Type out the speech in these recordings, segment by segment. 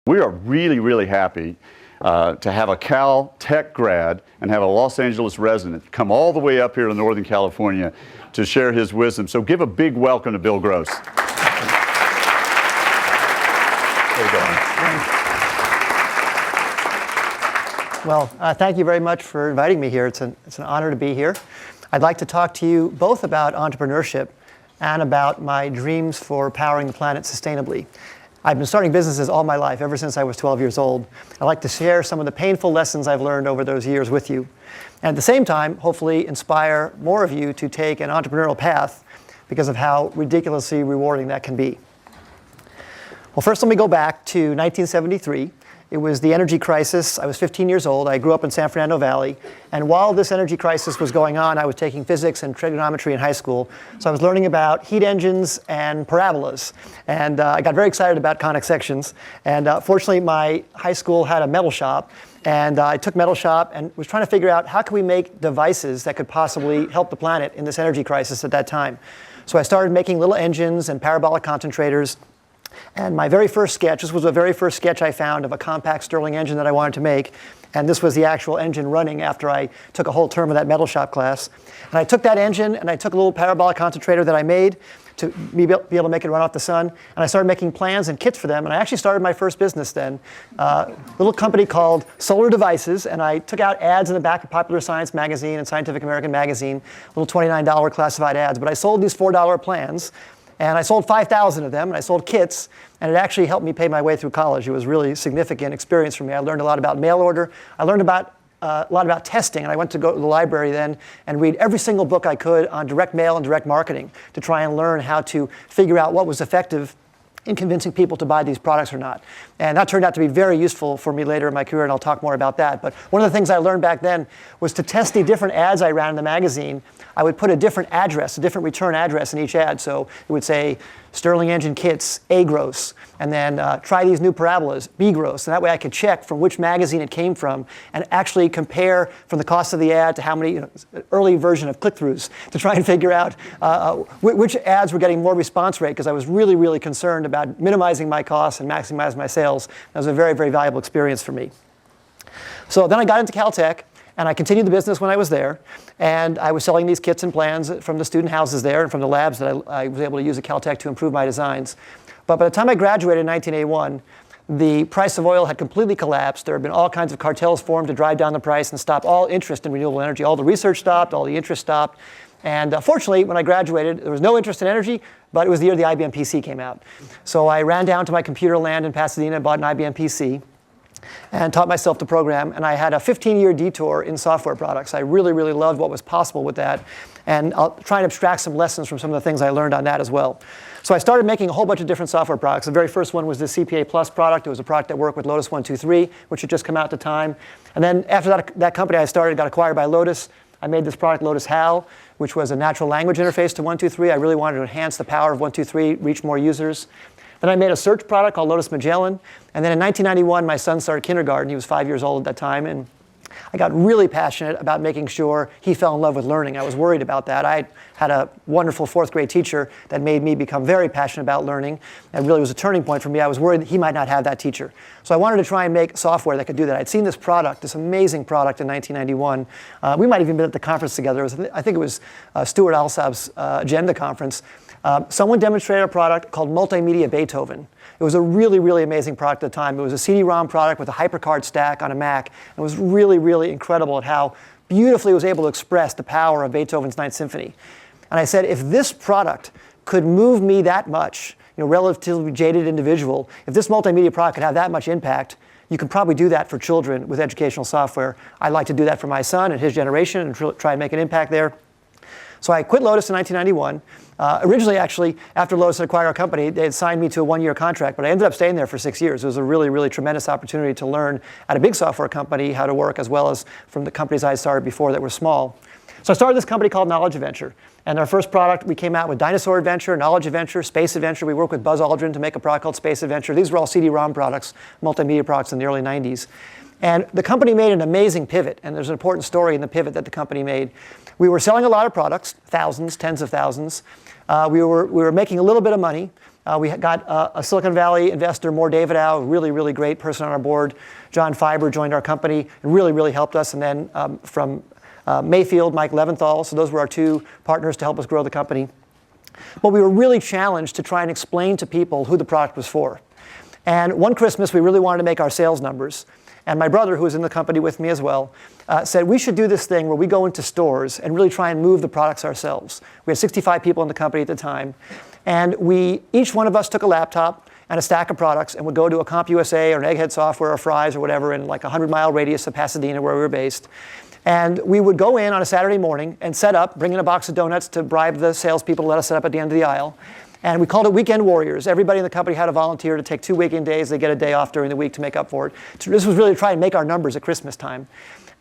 We are really, really happy to have a Cal Tech grad and have a Los Angeles resident come all the way up here to Northern California to share his wisdom. So give a big welcome to Bill Gross. There you go. Well, thank you very much for inviting me here. It's an honor to be here. I'd like to talk to you both about entrepreneurship and about my dreams for powering the planet sustainably. I've been starting businesses all my life, ever since I was 12 years old. I'd like to share some of the painful lessons I've learned over those years with you. And at the same time, hopefully inspire more of you to take an entrepreneurial path because of how ridiculously rewarding that can be. Well, first let me go back to 1973. It was the energy crisis. I was 15 years old. I grew up in San Fernando Valley. And while this energy crisis was going on, I was taking physics and trigonometry in high school. So I was learning about heat engines and parabolas. And I got very excited about conic sections. And fortunately, my high school had a metal shop. And I took metal shop and was trying to figure out how could we make devices that could possibly help the planet in this energy crisis at that time. So I started making little engines and parabolic concentrators. And my very first sketch, this was the very first sketch I found of a compact Stirling engine that I wanted to make. And this was the actual engine running after I took a whole term of that metal shop class. And I took that engine and I took a little parabolic concentrator that I made to be able to make it run off the sun. And I started making plans and kits for them. And I actually started my first business then, a little company called Solar Devices. And I took out ads in the back of Popular Science magazine and Scientific American magazine, little $29 classified ads. But I sold these $4 plans. And I sold 5,000 of them, and I sold kits, and it actually helped me pay my way through college. It was a really significant experience for me. I learned a lot about mail order. I learned about a lot about testing, and I went to go to the library then and read every single book I could on direct mail and direct marketing to try and learn how to figure out what was effective in convincing people to buy these products or not. And that turned out to be very useful for me later in my career, and I'll talk more about that. But one of the things I learned back then was to test the different ads I ran in the magazine. I would put a different address, a different return address in each ad. So it would say, Stirling engine kits, A gross, and then try these new parabolas, B gross. And that way I could check from which magazine it came from and actually compare from the cost of the ad to how many, early version of click-throughs to try and figure out which ads were getting more response rate, because I was really, really concerned about minimizing my costs and maximizing my sales. That was a very, very valuable experience for me. So then I got into Caltech. And I continued the business when I was there. And I was selling these kits and plans from the student houses there and from the labs that I was able to use at Caltech to improve my designs. But by the time I graduated in 1981, the price of oil had completely collapsed. There had been all kinds of cartels formed to drive down the price and stop all interest in renewable energy. All the research stopped, all the interest stopped. And fortunately, when I graduated, there was no interest in energy, but it was the year the IBM PC came out. So I ran down to my computer land in Pasadena and bought an IBM PC. And taught myself to program. And I had a 15-year detour in software products. I really, really loved what was possible with that. And I'll try and abstract some lessons from some of the things I learned on that as well. So I started making a whole bunch of different software products. The very first one was the CPA Plus product. It was a product that worked with Lotus 123, which had just come out at the time. And then after that company I started got acquired by Lotus. I made this product, Lotus HAL, which was a natural language interface to 123. I really wanted to enhance the power of 123, reach more users. Then I made a search product called Lotus Magellan. And then in 1991, my son started kindergarten. He was 5 years old at that time. And I got really passionate about making sure he fell in love with learning. I was worried about that. I had a wonderful fourth grade teacher that made me become very passionate about learning. And really was a turning point for me. I was worried that he might not have that teacher. So I wanted to try and make software that could do that. I'd seen this product, this amazing product in 1991. We might have even been at the conference together. I think it was Stuart Alsop's Agenda conference. Someone demonstrated a product called Multimedia Beethoven. It was a really, really amazing product at the time. It was a CD-ROM product with a HyperCard stack on a Mac. It was really, really incredible at how beautifully it was able to express the power of Beethoven's Ninth Symphony. And I said, if this product could move me that much, relatively jaded individual, if this multimedia product could have that much impact, you could probably do that for children with educational software. I'd like to do that for my son and his generation and try and make an impact there. So I quit Lotus in 1991. Originally, actually, after Lotus had acquired our company, they had signed me to a one-year contract, but I ended up staying there for 6 years. It was a really, really tremendous opportunity to learn at a big software company how to work, as well as from the companies I started before that were small. So I started this company called Knowledge Adventure. And our first product, we came out with Dinosaur Adventure, Knowledge Adventure, Space Adventure. We worked with Buzz Aldrin to make a product called Space Adventure. These were all CD-ROM products, multimedia products in the early 90s. And the company made an amazing pivot, and there's an important story in the pivot that the company made. We were selling a lot of products, thousands, tens of thousands. We were making a little bit of money, We got a Silicon Valley investor, David Au, really, really great person on our board. John Fiber joined our company and really, really helped us. And then from Mayfield, Mike Leventhal. So those were our two partners to help us grow the company. But we were really challenged to try and explain to people who the product was for. And one Christmas, we really wanted to make our sales numbers. And my brother, who was in the company with me as well, said we should do this thing where we go into stores and really try and move the products ourselves. We had 65 people in the company at the time. And each one of us took a laptop and a stack of products and would go to a CompUSA or an Egghead Software or Fry's or whatever in like a 100-mile radius of Pasadena where we were based. And we would go in on a Saturday morning and set up, bring in a box of donuts to bribe the salespeople to let us set up at the end of the aisle. And we called it Weekend Warriors. Everybody in the company had a volunteer to take 2 weekend days. They get a day off during the week to make up for it. So this was really to try and make our numbers at Christmas time.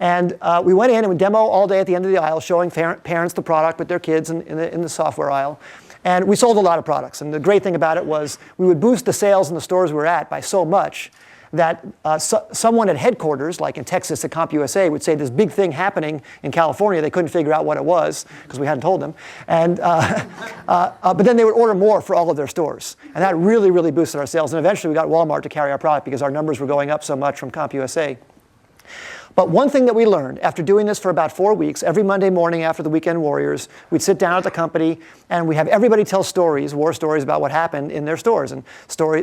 And we went in and we demo all day at the end of the aisle, showing parents the product with their kids in the software aisle. And we sold a lot of products. And the great thing about it was we would boost the sales in the stores we were at by so much that someone at headquarters, like in Texas at CompUSA, would say this big thing happening in California. They couldn't figure out what it was because we hadn't told them. And, but then they would order more for all of their stores. And that really, really boosted our sales. And eventually we got Walmart to carry our product because our numbers were going up so much from CompUSA. But one thing that we learned after doing this for about 4 weeks, every Monday morning after the Weekend Warriors, we'd sit down at the company and we'd have everybody tell stories, war stories about what happened in their stores and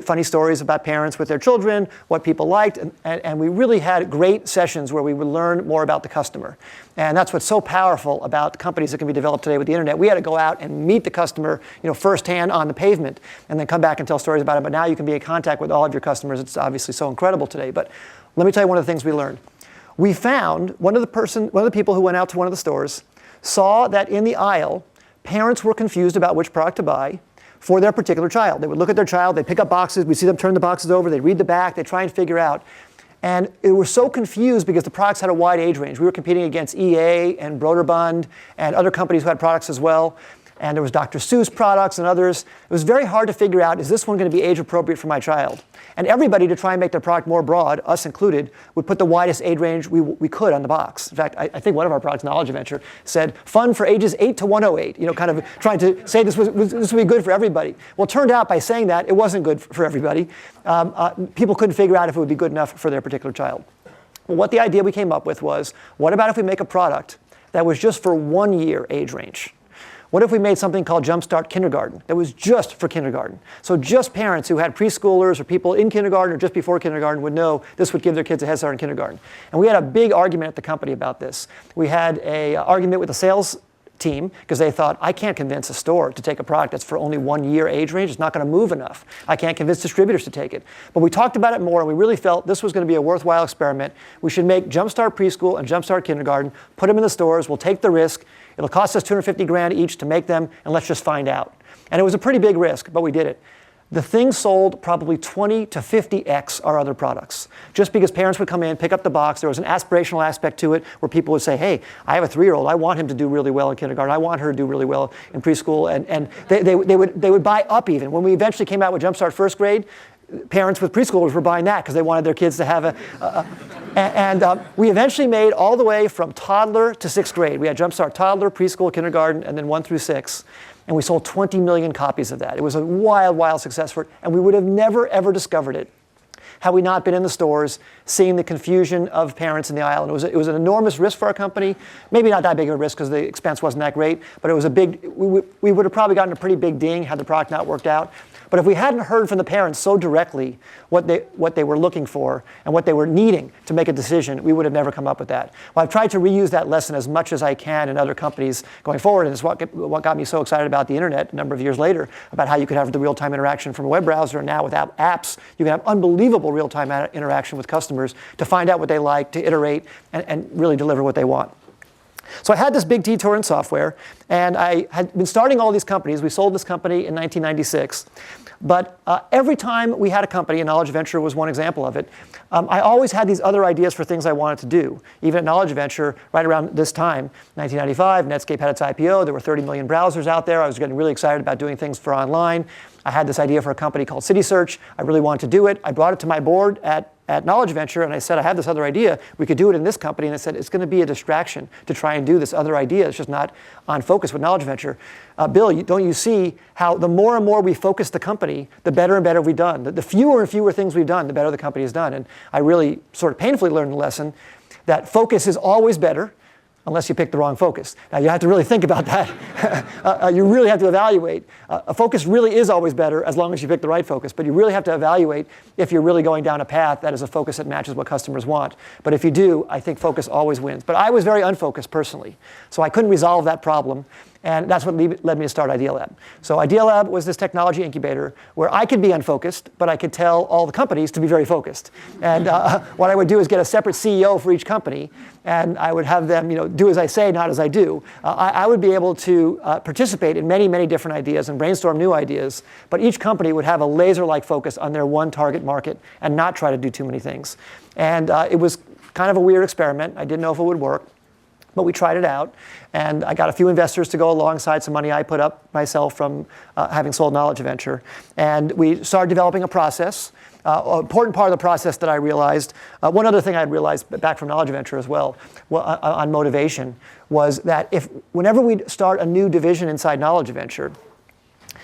funny stories about parents with their children, what people liked. And we really had great sessions where we would learn more about the customer. And that's what's so powerful about companies that can be developed today with the internet. We had to go out and meet the customer, firsthand on the pavement and then come back and tell stories about it. But now you can be in contact with all of your customers. It's obviously so incredible today. But let me tell you one of the things we learned. We found one of the people who went out to one of the stores saw that in the aisle, parents were confused about which product to buy for their particular child. They would look at their child, they'd pick up boxes, we'd see them turn the boxes over, they'd read the back, they'd try and figure out. And they were so confused because the products had a wide age range. We were competing against EA and Broderbund and other companies who had products as well. And there was Dr. Seuss products and others. It was very hard to figure out, is this one going to be age appropriate for my child? And everybody, to try and make their product more broad, us included, would put the widest age range we could on the box. In fact, I think one of our products, Knowledge Adventure, said fun for ages 8 to 108, kind of trying to say this would be good for everybody. Well, it turned out by saying that, it wasn't good for everybody. People couldn't figure out if it would be good enough for their particular child. Well, what the idea we came up with was, what about if we make a product that was just for 1 year age range? What if we made something called Jumpstart Kindergarten that was just for kindergarten? So just parents who had preschoolers or people in kindergarten or just before kindergarten would know this would give their kids a head start in kindergarten. And we had a big argument at the company about this. We had an argument with the sales team because they thought, I can't convince a store to take a product that's for only 1 year age range. It's not going to move enough. I can't convince distributors to take it. But we talked about it more and we really felt this was going to be a worthwhile experiment. We should make Jumpstart Preschool and Jumpstart Kindergarten, put them in the stores, we'll take the risk. It'll cost us $250 grand each to make them, and let's just find out. And it was a pretty big risk, but we did it. The thing sold probably 20 to 50x our other products. Just because parents would come in, pick up the box, there was an aspirational aspect to it where people would say, hey, I have a 3-year-old, I want him to do really well in kindergarten, I want her to do really well in preschool, and they would buy up even. When we eventually came out with Jumpstart First Grade, parents with preschoolers were buying that because they wanted their kids to have we eventually made all the way from toddler to 6th grade. We had Jumpstart Toddler, Preschool, Kindergarten, and then 1 through 6. And we sold 20 million copies of that. It was a wild, wild success for it. And we would have never, ever discovered it had we not been in the stores, seeing the confusion of parents in the aisle. And it was an enormous risk for our company. Maybe not that big of a risk because the expense wasn't that great, but it was a big, we would have probably gotten a pretty big ding had the product not worked out. But if we hadn't heard from the parents so directly what they were looking for and what they were needing to make a decision, we would have never come up with that. Well, I've tried to reuse that lesson as much as I can in other companies going forward, and it's what got me so excited about the internet a number of years later, about how you could have the real-time interaction from a web browser, and now with apps, you can have unbelievable real-time interaction with customers to find out what they like, to iterate, and really deliver what they want. So I had this big detour in software, and I had been starting all these companies. We sold this company in 1996. But every time we had a company, and Knowledge Venture was one example of it, I always had these other ideas for things I wanted to do. Even at Knowledge Venture, right around this time, 1995, Netscape had its IPO. There were 30 million browsers out there. I was getting really excited about doing things for online. I had this idea for a company called CitySearch. I really wanted to do it. I brought it to my board at at Knowledge Venture and I said, I have this other idea, we could do it in this company, and I said, it's going to be a distraction to try and do this other idea. It's just not on focus with Knowledge Venture. Bill, don't you see how the more and more we focus the company, the better and better we've done. The fewer and fewer things we've done, the better the company has done. And I really sort of painfully learned the lesson that focus is always better, unless you pick the wrong focus. Now, you have to really think about that. You really have to evaluate. A focus really is always better as long as you pick the right focus, but you really have to evaluate if you're really going down a path that is a focus that matches what customers want. But if you do, I think focus always wins. But I was very unfocused personally, so I couldn't resolve that problem. And that's what led me to start Idealab. So Idealab was this technology incubator where I could be unfocused, but I could tell all the companies to be very focused. And what I would do is get a separate CEO for each company, and I would have them do as I say, not as I do. I would be able to participate in many, many different ideas and brainstorm new ideas, but each company would have a laser-like focus on their one target market and not try to do too many things. And it was kind of a weird experiment. I didn't know if it would work. But we tried it out, and I got a few investors to go alongside some money I put up myself from having sold Knowledge Venture. And we started developing a process. An important part of the process that I realized, one other thing I had realized back from Knowledge Venture as well, on motivation, was that whenever we'd start a new division inside Knowledge Venture,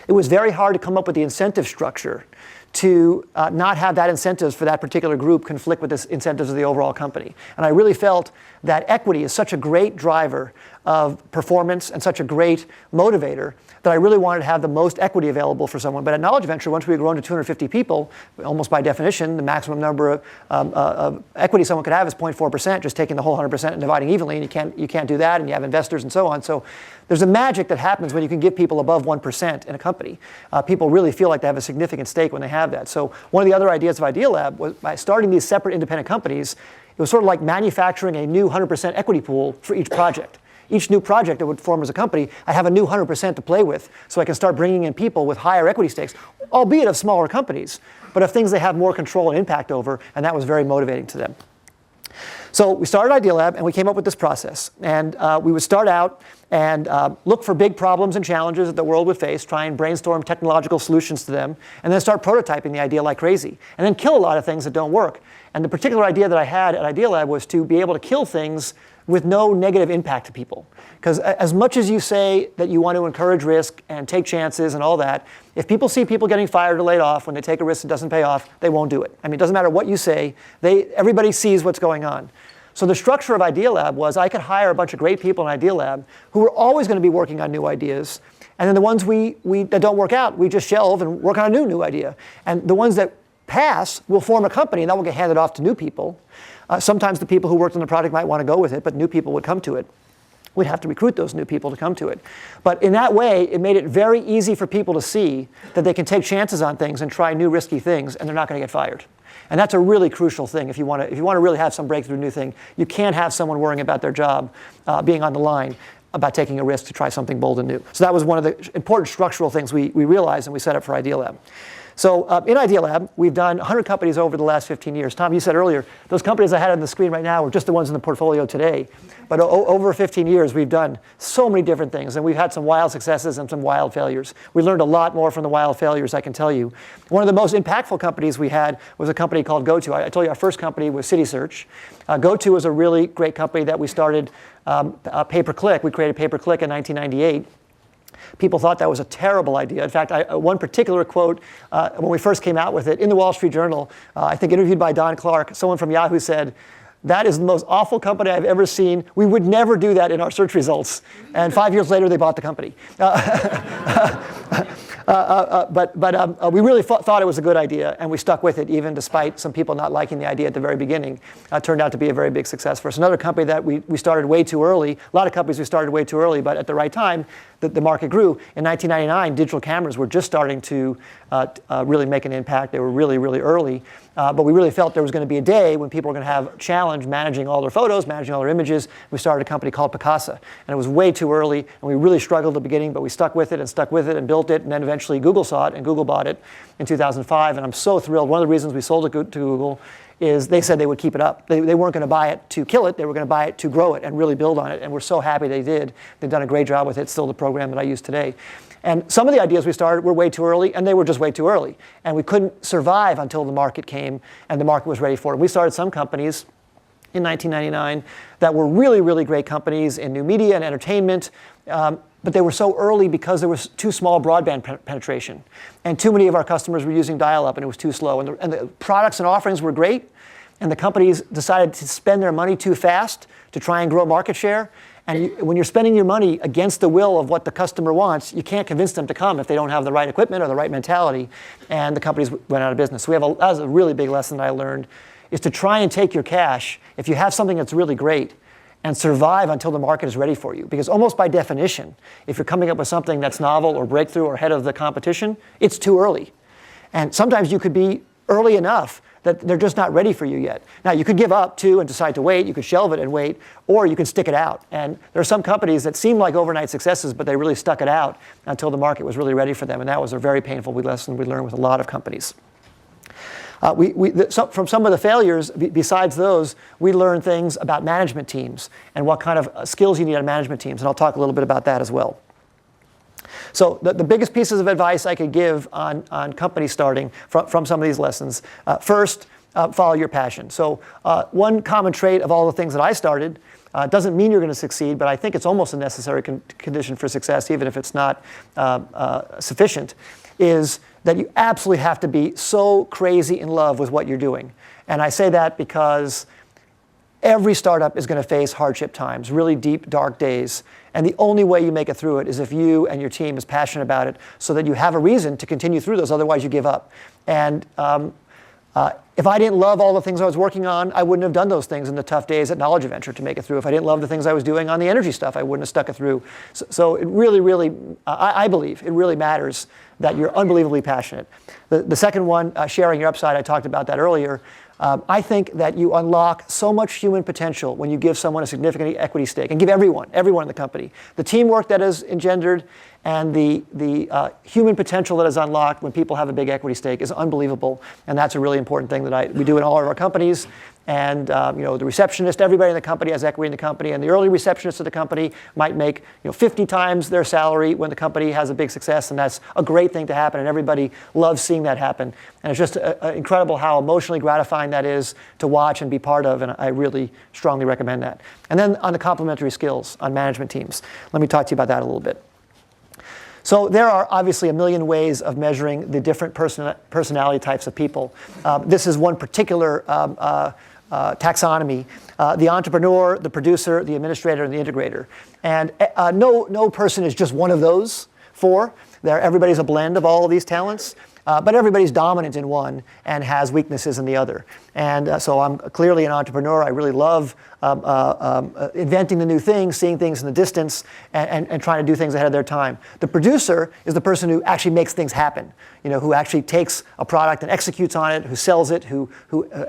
it was very hard to come up with the incentive structure to not have that incentives for that particular group conflict with the incentives of the overall company. And I really felt that equity is such a great driver of performance and such a great motivator that I really wanted to have the most equity available for someone. But at Knowledge Venture, once we had grown to 250 people, almost by definition, the maximum number of equity someone could have is 0.4%, just taking the whole 100% and dividing evenly, and you can't do that, and you have investors and so on. So there's a magic that happens when you can give people above 1% in a company. People really feel like they have a significant stake when they have that. So one of the other ideas of Idealab was by starting these separate independent companies, it was sort of like manufacturing a new 100% equity pool for each project. Each new project that would form as a company, I have a new 100% to play with, so I can start bringing in people with higher equity stakes, albeit of smaller companies, but of things they have more control and impact over, and that was very motivating to them. So we started Idealab, and we came up with this process. And we would start out and look for big problems and challenges that the world would face, try and brainstorm technological solutions to them, and then start prototyping the idea like crazy, and then kill a lot of things that don't work. And the particular idea that I had at Idealab was to be able to kill things with no negative impact to people. Because as much as you say that you want to encourage risk and take chances and all that, if people see people getting fired or laid off when they take a risk that doesn't pay off, they won't do it. I mean, it doesn't matter what you say, everybody sees what's going on. So the structure of Idealab was I could hire a bunch of great people in Idealab who were always going to be working on new ideas, and then the ones that don't work out, we just shelve and work on a new idea. And the ones that pass will form a company, and that will get handed off to new people. Sometimes the people who worked on the project might want to go with it, but new people would come to it. We'd have to recruit those new people to come to it. But in that way, it made it very easy for people to see that they can take chances on things and try new risky things, and they're not going to get fired. And that's a really crucial thing. If you want to really have some breakthrough new thing, you can't have someone worrying about their job being on the line about taking a risk to try something bold and new. So that was one of the important structural things we realized and we set up for Idealab. So in Idealab, we've done 100 companies over the last 15 years. Tom, you said earlier, those companies I had on the screen right now were just the ones in the portfolio today. But over 15 years, we've done so many different things, and we've had some wild successes and some wild failures. We learned a lot more from the wild failures, I can tell you. One of the most impactful companies we had was a company called GoTo. I told you our first company was CitySearch. GoTo was a really great company that we started pay-per-click. We created pay-per-click in 1998. People thought that was a terrible idea. In fact, one particular quote, when we first came out with it, in the Wall Street Journal, I think interviewed by Don Clark, someone from Yahoo said, "That is the most awful company I've ever seen. We would never do that in our search results." And 5 years later, they bought the company. But we really thought it was a good idea, and we stuck with it, even despite some people not liking the idea at the very beginning. Turned out to be a very big success for us. Another company that we started way too early, a lot of companies we started way too early, but at the right time, the market grew. In 1999, digital cameras were just starting to really make an impact. They were really, really early. But we really felt there was going to be a day when people were going to have a challenge managing all their photos, managing all their images. We started a company called Picasa. And it was way too early, and we really struggled at the beginning, but we stuck with it and built it, and then eventually Google saw it, and Google bought it in 2005. And I'm so thrilled. One of the reasons we sold it to Google is they said they would keep it up. They weren't going to buy it to kill it. They were going to buy it to grow it and really build on it. And we're so happy they did. They've done a great job with it. It's still the program that I use today. And some of the ideas we started were way too early, and they were just way too early. And we couldn't survive until the market came and the market was ready for it. We started some companies in 1999 that were really, really great companies in new media and entertainment, but they were so early because there was too small broadband penetration. And too many of our customers were using dial-up, and it was too slow. And the products and offerings were great, and the companies decided to spend their money too fast to try and grow market share. And when you're spending your money against the will of what the customer wants, you can't convince them to come if they don't have the right equipment or the right mentality, and the companies went out of business. So that was a really big lesson that I learned, is to try and take your cash, if you have something that's really great, and survive until the market is ready for you. Because almost by definition, if you're coming up with something that's novel or breakthrough or ahead of the competition, it's too early. And sometimes you could be early enough that they're just not ready for you yet. Now, you could give up too and decide to wait. You could shelve it and wait, or you can stick it out. And there are some companies that seem like overnight successes, but they really stuck it out until the market was really ready for them. And that was a very painful lesson we learned with a lot of companies. From some of the failures, besides those, we learned things about management teams and what kind of skills you need on management teams. And I'll talk a little bit about that as well. So the biggest pieces of advice I could give on company starting from some of these lessons. First, follow your passion. So one common trait of all the things that I started, doesn't mean you're going to succeed, but I think it's almost a necessary condition for success, even if it's not sufficient, is that you absolutely have to be so crazy in love with what you're doing. And I say that because every startup is going to face hardship times, really deep, dark days. And the only way you make it through it is if you and your team is passionate about it, so that you have a reason to continue through those, otherwise you give up. And if I didn't love all the things I was working on, I wouldn't have done those things in the tough days at Knowledge Adventure to make it through. If I didn't love the things I was doing on the energy stuff, I wouldn't have stuck it through. So it really, really, I believe it really matters that you're unbelievably passionate. The second one, sharing your upside, I talked about that earlier. I think that you unlock so much human potential when you give someone a significant equity stake, and give everyone in the company. The teamwork that is engendered and the human potential that is unlocked when people have a big equity stake is unbelievable, and that's a really important thing that we do in all of our companies. And the receptionist, everybody in the company has equity in the company, and the early receptionist of the company might make 50 times their salary when the company has a big success, and that's a great thing to happen, and everybody loves seeing that happen. And it's just incredible how emotionally gratifying that is to watch and be part of, and I really strongly recommend that. And then on the complementary skills on management teams, let me talk to you about that a little bit. So there are obviously a million ways of measuring the different personality types of people. This is one particular taxonomy: the entrepreneur, the producer, the administrator, and the integrator. And no person is just one of those four. Everybody's a blend of all of these talents. But everybody's dominant in one and has weaknesses in the other. And so I'm clearly an entrepreneur. I really love inventing the new things, seeing things in the distance, and trying to do things ahead of their time. The producer is the person who actually makes things happen, who actually takes a product and executes on it, who sells it, who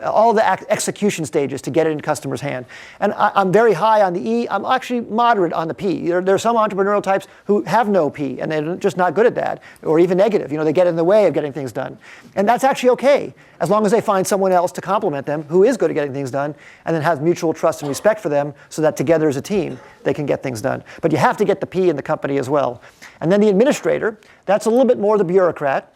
all the execution stages to get it in customers' hand. And I'm very high on the E. I'm actually moderate on the P. There are some entrepreneurial types who have no P, and they're just not good at that, or even negative. They get in the way of getting things done. And that's actually okay, as long as they find someone else to complement them who is good at getting things done, and then has mutual trust and respect for them, so that together as a team, they can get things done. But you have to get the P in the company as well. And then the administrator, that's a little bit more the bureaucrat.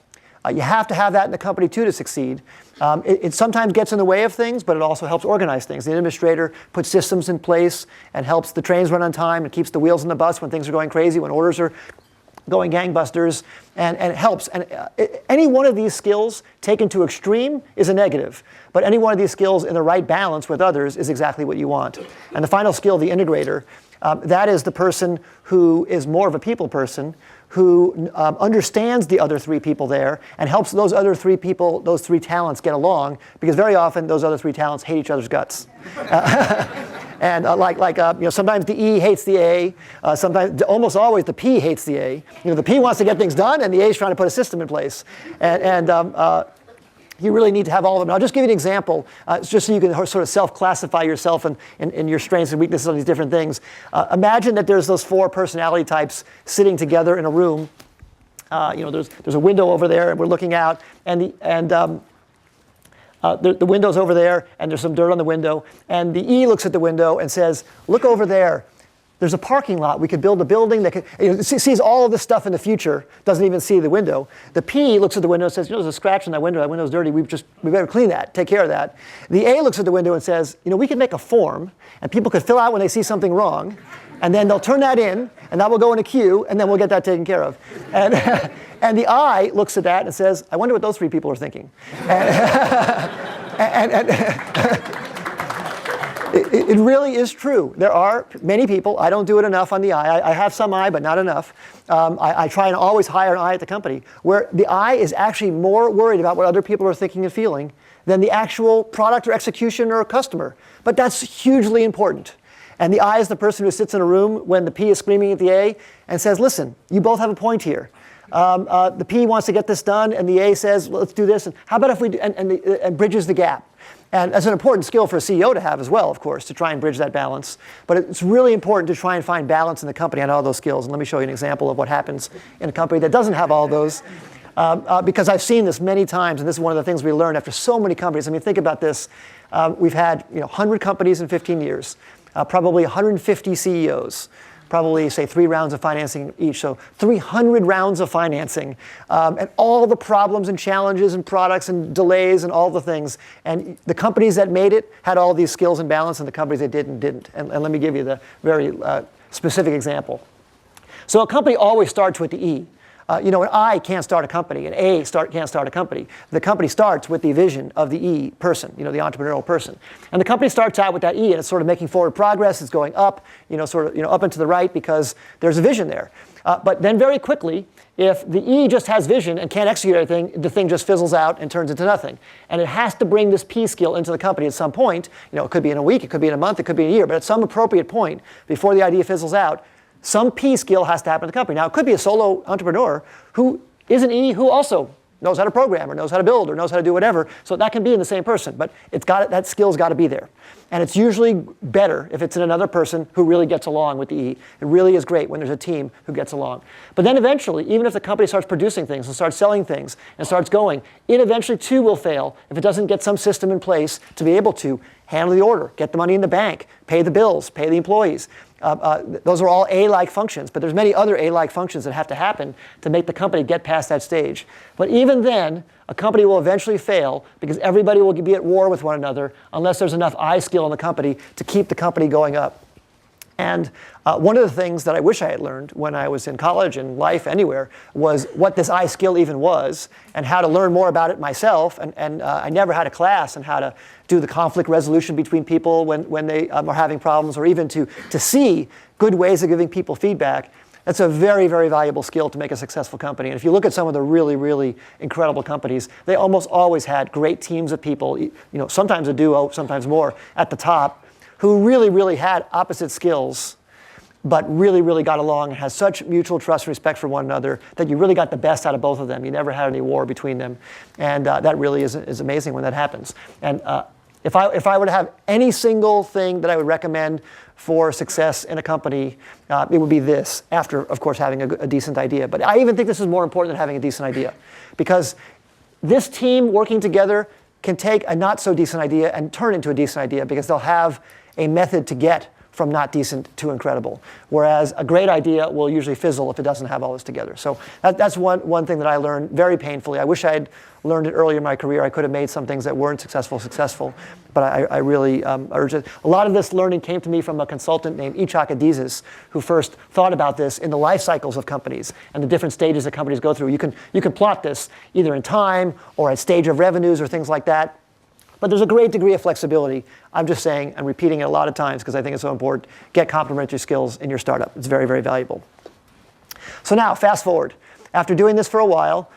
You have to have that in the company too to succeed. It sometimes gets in the way of things, but it also helps organize things. The administrator puts systems in place and helps the trains run on time and keeps the wheels on the bus when things are going crazy, when orders are going gangbusters, and it helps. And any one of these skills taken to extreme is a negative, but any one of these skills in the right balance with others is exactly what you want. And the final skill, the integrator, that is the person who is more of a people person, who understands the other three people there and helps those other three people, those three talents get along, because very often those other three talents hate each other's guts. And sometimes the E hates the A, sometimes, almost always the P hates the A. The P wants to get things done, and the A is trying to put a system in place. You really need to have all of them. I'll just give you an example, just so you can sort of self-classify yourself in your strengths and weaknesses on these different things. Imagine that there's those four personality types sitting together in a room. There's a window over there, and we're looking out, and the window's over there, and there's some dirt on the window. And the E looks at the window and says, "Look over there. there's a parking lot. We could build a building that sees all of this stuff in the future, doesn't even see the window. The P looks at the window and says, there's a scratch in that window's dirty. We better clean that, take care of that. The A looks at the window and says, we could make a form, and people could fill out when they see something wrong, and then they'll turn that in, and that will go in a queue, and then we'll get that taken care of. And, and the I looks at that and says, I wonder what those 3 people are thinking. It really is true. There are many people, I don't do it enough on the I have some I, but not enough. I try and always hire an I at the company, where the I is actually more worried about what other people are thinking and feeling than the actual product or execution or customer. But that's hugely important. And the I is the person who sits in a room when the P is screaming at the A and says, listen, you both have a point here. The P wants to get this done, and the A says, well, let's do this. And how about if we do, and bridges the gap. And that's an important skill for a CEO to have as well, of course, to try and bridge that balance. But it's really important to try and find balance in the company on all those skills. And let me show you an example of what happens in a company that doesn't have all those. Because I've seen this many times, and this is one of the things we learned after so many companies. I mean, think about this. We've had 100 companies in 15 years, probably 150 CEOs. Probably, say, 3 rounds of financing each, so 300 rounds of financing, and all the problems and challenges and products and delays and all the things. And the companies that made it had all these skills and balance, and the companies that didn't. And let me give you the very specific example. So a company always starts with the E. An I can't start a company, an A can't start a company. The company starts with the vision of the E person, the entrepreneurial person. And the company starts out with that E, and it's sort of making forward progress. It's going up, up and to the right because there's a vision there. But then very quickly, if the E just has vision and can't execute anything, the thing just fizzles out and turns into nothing. And it has to bring this P skill into the company at some point. It could be in a week, it could be in a month, it could be in a year, but at some appropriate point before the idea fizzles out, some P skill has to happen in the company. Now, it could be a solo entrepreneur who is an E who also knows how to program or knows how to build or knows how to do whatever. So that can be in the same person, but that skill's got to be there. And it's usually better if it's in another person who really gets along with the E. It really is great when there's a team who gets along. But then eventually, even if the company starts producing things and starts selling things and starts going, it eventually too will fail if it doesn't get some system in place to be able to handle the order, get the money in the bank, pay the bills, pay the employees. Those are all A-like functions, but there's many other A-like functions that have to happen to make the company get past that stage. But even then, a company will eventually fail because everybody will be at war with one another unless there's enough I skill in the company to keep the company going up. And one of the things that I wish I had learned when I was in college and life anywhere was what this I skill even was and how to learn more about it myself. And I never had a class on how to do the conflict resolution between people when they are having problems, or even to see good ways of giving people feedback. That's a very, very valuable skill to make a successful company. And if you look at some of the really, really incredible companies, they almost always had great teams of people, sometimes a duo, sometimes more, at the top, who really, really had opposite skills, but really, really got along and has such mutual trust and respect for one another that you really got the best out of both of them. You never had any war between them. And that really is amazing when that happens. And if I were to have any single thing that I would recommend for success in a company, it would be this, after, of course, having a decent idea. But I even think this is more important than having a decent idea, because this team working together can take a not so decent idea and turn into a decent idea, because they'll have a method to get from not decent to incredible. Whereas a great idea will usually fizzle if it doesn't have all this together. So that's one thing that I learned very painfully. I wish I had learned it earlier in my career. I could have made some things that weren't successful. But I really urge it. A lot of this learning came to me from a consultant named Ichak Adizes, who first thought about this in the life cycles of companies and the different stages that companies go through. You can plot this either in time or at stage of revenues or things like that. But there's a great degree of flexibility. I'm just saying, and repeating it a lot of times because I think it's so important, get complementary skills in your startup. It's very, very valuable. So now, fast forward. After doing this for a while,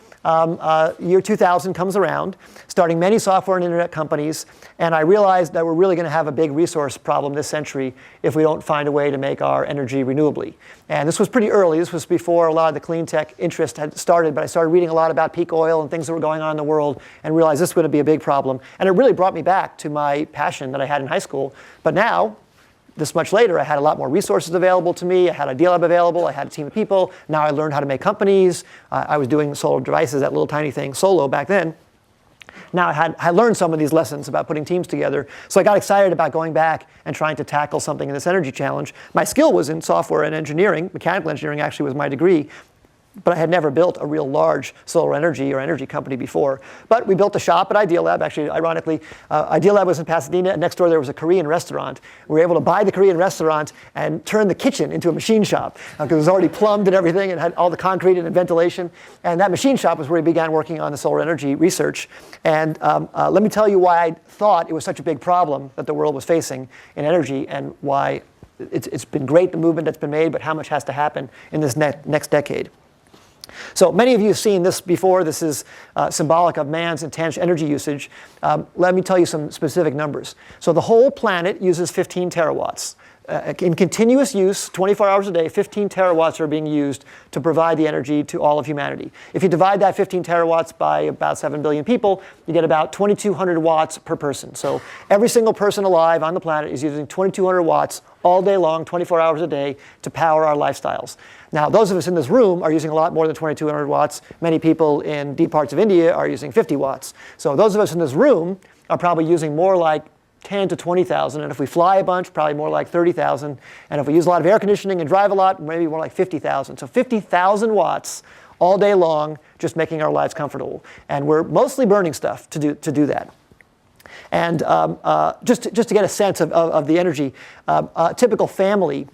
year 2000 comes around, starting many software and internet companies, and I realized that we're really going to have a big resource problem this century if we don't find a way to make our energy renewably. And this was pretty early. This was before a lot of the clean tech interest had started, but I started reading a lot about peak oil and things that were going on in the world and realized this was going to be a big problem. And it really brought me back to my passion that I had in high school. But now, this much later, I had a lot more resources available to me. I had Idealab available. I had a team of people. Now I learned how to make companies. I was doing solar devices, that little tiny thing, solo back then. now I had learned some of these lessons about putting teams together. So I got excited about going back and trying to tackle something in this energy challenge. My skill was in software and engineering. Mechanical engineering actually was my degree. But I had never built a real large solar energy or energy company before. But we built a shop at Idealab. Actually, ironically, Idealab was in Pasadena, and next door there was a Korean restaurant. We were able to buy the Korean restaurant and turn the kitchen into a machine shop because it was already plumbed and everything and had all the concrete and ventilation. And that machine shop was where we began working on the solar energy research. And let me tell you why I thought it was such a big problem that the world was facing in energy and why it's been great, the movement that's been made, but how much has to happen in this next decade. So many of you have seen this before. This is symbolic of man's intense energy usage. Let me tell you some specific numbers. So the whole planet uses 15 terawatts. In continuous use, 24 hours a day, 15 terawatts are being used to provide the energy to all of humanity. If you divide that 15 terawatts by about 7 billion people, you get about 2,200 watts per person. So every single person alive on the planet is using 2,200 watts all day long, 24 hours a day, to power our lifestyles. Now, those of us in this room are using a lot more than 2,200 watts. Many people in deep parts of India are using 50 watts. So those of us in this room are probably using more like 10 to 20,000. And if we fly a bunch, probably more like 30,000. And if we use a lot of air conditioning and drive a lot, maybe more like 50,000. So 50,000 watts all day long, just making our lives comfortable. And we're mostly burning stuff to do that. And just to get a sense of the energy, a typical family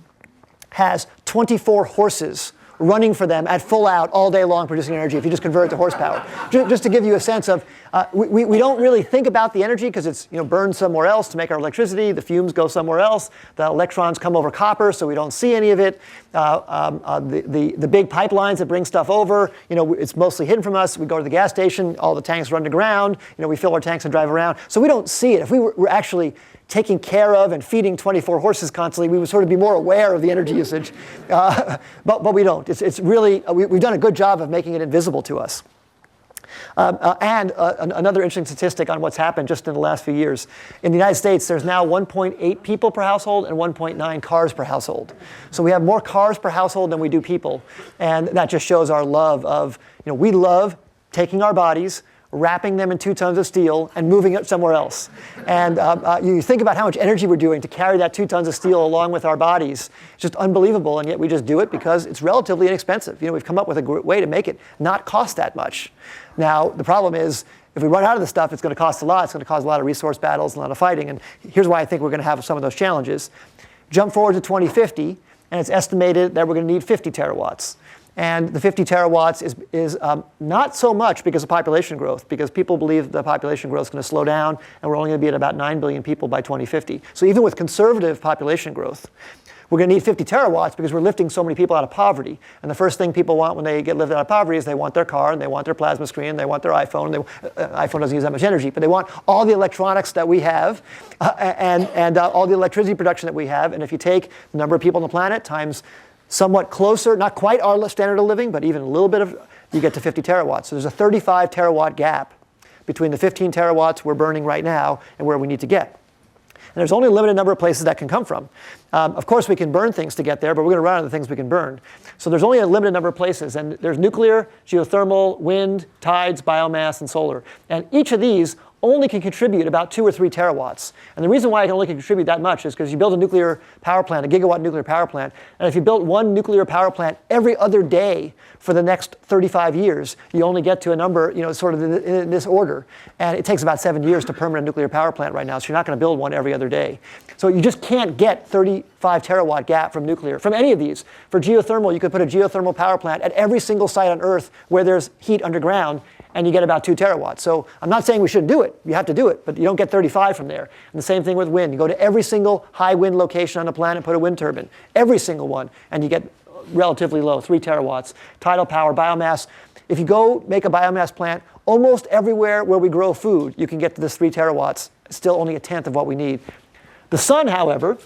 has 24 horses running for them at full out all day long producing energy if you just convert it to horsepower. Just to give you a sense of, we don't really think about the energy because it's burned somewhere else to make our electricity. The fumes go somewhere else. The electrons come over copper, so we don't see any of it. The big pipelines that bring stuff over, it's mostly hidden from us. We go to the gas station, all the tanks run to ground. We fill our tanks and drive around. So we don't see it. If we were actually taking care of and feeding 24 horses constantly, we would sort of be more aware of the energy usage. But we don't. It's really, we've done a good job of making it invisible to us. Another interesting statistic on what's happened just in the last few years. In the United States, there's now 1.8 people per household and 1.9 cars per household. So we have more cars per household than we do people. And that just shows our love of, we love taking our bodies, wrapping them in 2 tons of steel and moving it somewhere else. And you think about how much energy we're doing to carry that 2 tons of steel along with our bodies. It's just unbelievable, and yet we just do it because it's relatively inexpensive. We've come up with a great way to make it not cost that much. Now, the problem is, if we run out of the stuff, it's going to cost a lot. It's going to cause a lot of resource battles, a lot of fighting. And here's why I think we're going to have some of those challenges. Jump forward to 2050, and it's estimated that we're going to need 50 terawatts. And the 50 terawatts is not so much because of population growth, because people believe the population growth is going to slow down, and we're only going to be at about 9 billion people by 2050. So even with conservative population growth, we're going to need 50 terawatts because we're lifting so many people out of poverty. And the first thing people want when they get lifted out of poverty is they want their car, and they want their plasma screen, and they want their iPhone. iPhone doesn't use that much energy, but they want all the electronics that we have and all the electricity production that we have. And if you take the number of people on the planet times somewhat closer, not quite our standard of living, but even a little bit of, you get to 50 terawatts. So there's a 35 terawatt gap between the 15 terawatts we're burning right now and where we need to get. And there's only a limited number of places that can come from. Of course, we can burn things to get there, but we're going to run out of the things we can burn. So there's only a limited number of places. And there's nuclear, geothermal, wind, tides, biomass, and solar. And each of these only can contribute about 2 or 3 terawatts. And the reason why it can only contribute that much is because you build a nuclear power plant, a gigawatt nuclear power plant, and if you built one nuclear power plant every other day for the next 35 years, you only get to a number, sort of in this order. And it takes about 7 years to permit a nuclear power plant right now, so you're not going to build one every other day. So you just can't get 35 terawatt gap from nuclear, from any of these. For geothermal, you could put a geothermal power plant at every single site on Earth where there's heat underground, and you get about 2 terawatts. So I'm not saying we shouldn't do it. You have to do it, but you don't get 35 from there. And the same thing with wind. You go to every single high wind location on the planet, put a wind turbine, every single one, and you get relatively low, 3 terawatts. Tidal power, biomass. If you go make a biomass plant, almost everywhere where we grow food, you can get to this 3 terawatts. It's still only a tenth of what we need. The sun, however,